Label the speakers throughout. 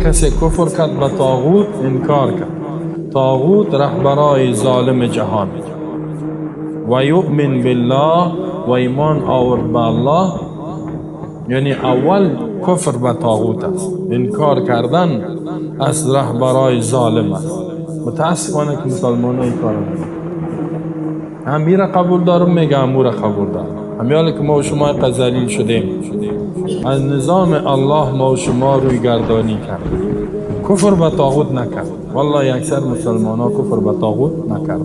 Speaker 1: کسی کفر کرد به طاغوت، انکار کرد. طاغوت رهبرای ظالم جهان. و یؤمن بالله، و ایمان آورد به الله، یعنی اول کفر به طاغوت است، انکار کردن از رهبرای ظالم است. متاسفانه که مسلمان ها این کار میکنن. هم میره قبول دارم میگه امور قبول دارم، همیاله که ما و شما ذلیل شدیم، از نظام الله ما و شما روی گردانی کرد. کفر به طاغوت نکرد. والله اکثر مسلمان ها کفر به طاغوت نکرد.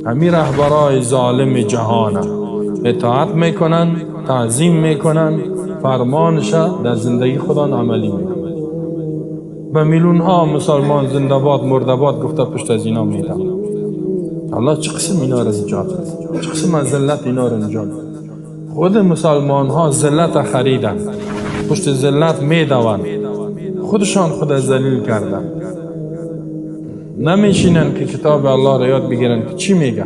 Speaker 1: همین رهبرای ظالم جهان اطاعت میکنن، تعظیم میکنن، فرمانش در زندگی خدا عملی میکنن. به میلیون ها مسلمان زنده باد مرده باد گفته پشت از اینا میدن. الله چه قسم اینا را نجات بده، چه قسم از ذلت اینا را نجات بده. خود مسلمان ها ذلت خریدن، پشت ذلت میدوند، خودشان خود ذلیل کردن. نمیشینن که کتاب الله را یاد بگیرن که چی میگه،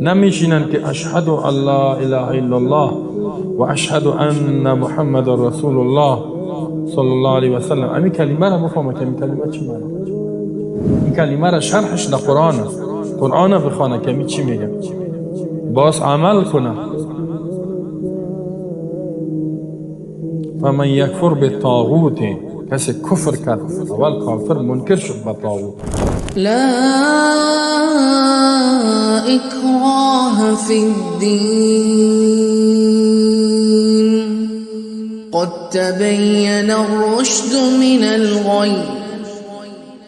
Speaker 1: نمیشینن که اشهد ان لا اله الا الله و اشهد ان محمد رسول الله صلی الله علیه و سلم. این کلمه را بفهمه که این کلمه چی معنی. این کلمه را شرحش در قرآن است. قرآن بخونه که می چی میگه، باز عمل کنه. فمن یکفر بالطاغوت، کسی کفر کرد، اول کافر منکر شد به طاغوت.
Speaker 2: لا اکراه فی الدین قد تبین الرشد من الغی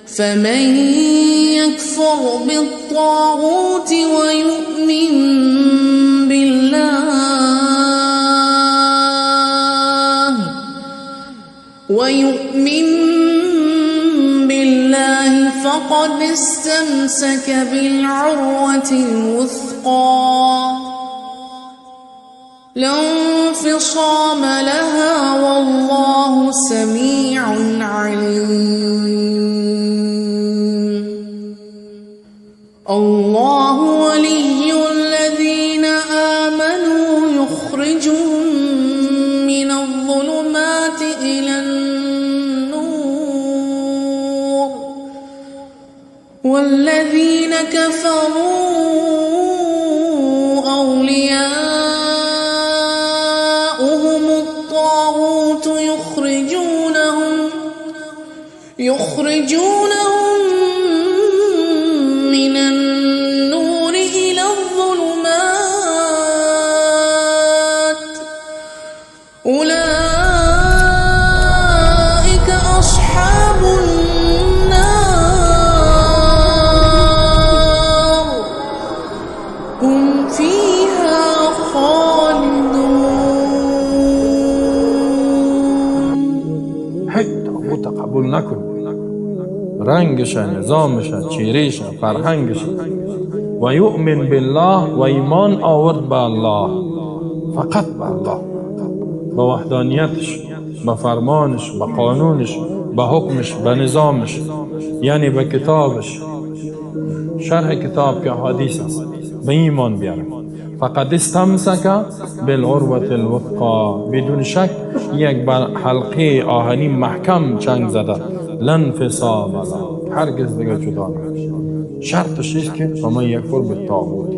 Speaker 2: فمن یکفر بالطاغوت ويؤمن بالله فقد استمسك بالعروة الوثقى لا انفصام لها والله سميع عليم. الله ولي الذين آمنوا يخرجهم من الظلمات إلى النور والذين كفروا أولياؤهم الطاغوت يخرجونهم من النور إلى الظلمات أولئك أصحاب النار هم فيها خالدون.
Speaker 1: حتی طاغوت قبول نکن، رنگش، نظامش، چیریش، فرهنگش. و یؤمن بالله، و ایمان آورد به الله، فقط به الله، به وحدانیتش، به فرمانش، به قانونش، به حکمش، به نظامش، یعنی به کتابش، شرح کتاب که حدیث است، به ایمان بیاره. فقد استمسک بالعروة الوثقى، بدون شک یک حلقه آهنی محکم چنگ زده، لا انفصام لها، هرگز دیگه جدا نمیشه. شرطش است که فمن یکفر بالطاغوت،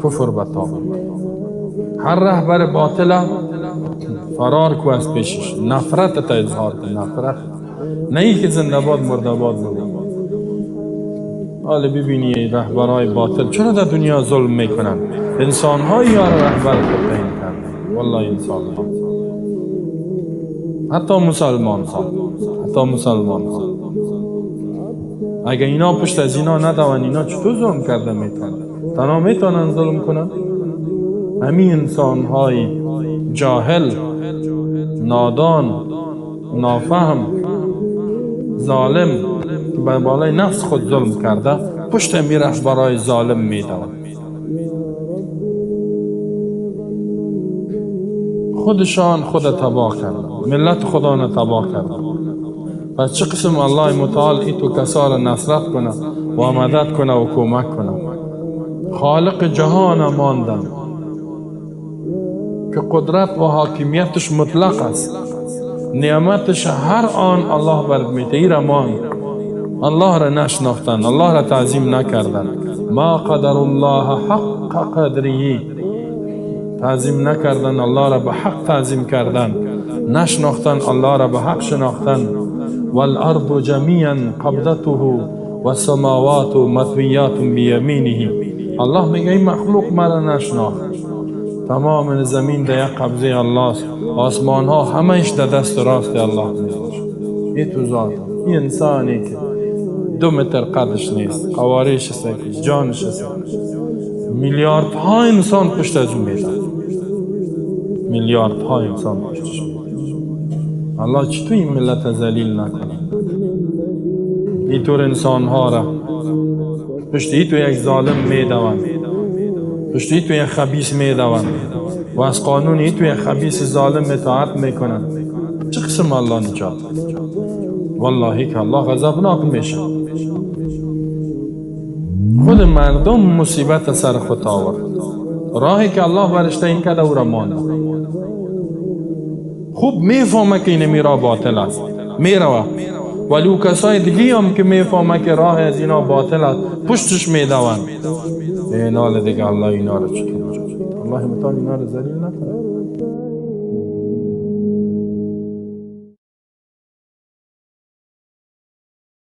Speaker 1: کفر به طاغوت. هر رهبر باطل فرار کو از پیشش، نفرت تا اظهار کن، نفرت، نه ای که زنده باد مرده باد بگو. حالا ببینی رهبرای باطل چرا در دنیا ظلم میکنن. انسان ها یا رهبر خود تعیین کردن، والله انسان ها، حتی مسلمان ها. اگه اینا پشت از اینا ندوان، اینا چطور ظلم کرده میتونن؟ تنها میتونن ظلم کنن؟ همین انسان های جاهل، نادان، نافهم، ظالم که به بالای نفس خود ظلم کرده، پشت میره برای ظالم میدوند. خودشان خود تباه کردن، ملت خدا را تباه کردن. پس چه قسم الله متعال ایتو کسا را نصرت کنه و مدد کنه و کمک کنه. خالق جهان ماندن که قدرت و حاکمیتش مطلق است. نعمتش هر آن الله برد میده. ای رمان الله را نشناختن، الله را تعظیم نکردن. ما قدر الله حق قدره، تعظیم نکردن الله را به حق تعظیم کردن، نشناختن الله را به حق شناختن. والارض جمیعا قبضته والسماوات مطویات بیمینه. الله میگه این مخلوق مرا نشناخت، تمام زمین در یک قبضه الله است، آسمان ها همهش در دست راست الله میباشه. این تو ذات این انسانی که 2 متر قدش نیست، قوارش است، جانش است، میلیاردها انسان پشت از اون میدن، میلیاردها انسان پشتش میدن. الله چطور این ملت ذلیل نکنه؟ اینطور انسان ها را پشت تو یک ظالم میدوند، پشت تو یک خبیث میدوند و از قانون تو یک خبیث ظالم اطاعت میکنند. چه قسم الله نجات؟ والله که الله غضبناک میشه. خود مردم مصیبت سر خود آورد. راهی که الله برش تعیین کرده او را ماند. خوب میفهمه که این میرا باطل است، میروه، ولی او کسای دیگه هم که میفهمه که راه از اینا باطل است پشتش میدوند. این حال دیگه الله اینا را چطور؟ الله متعال اینا را ذلیل نکنه.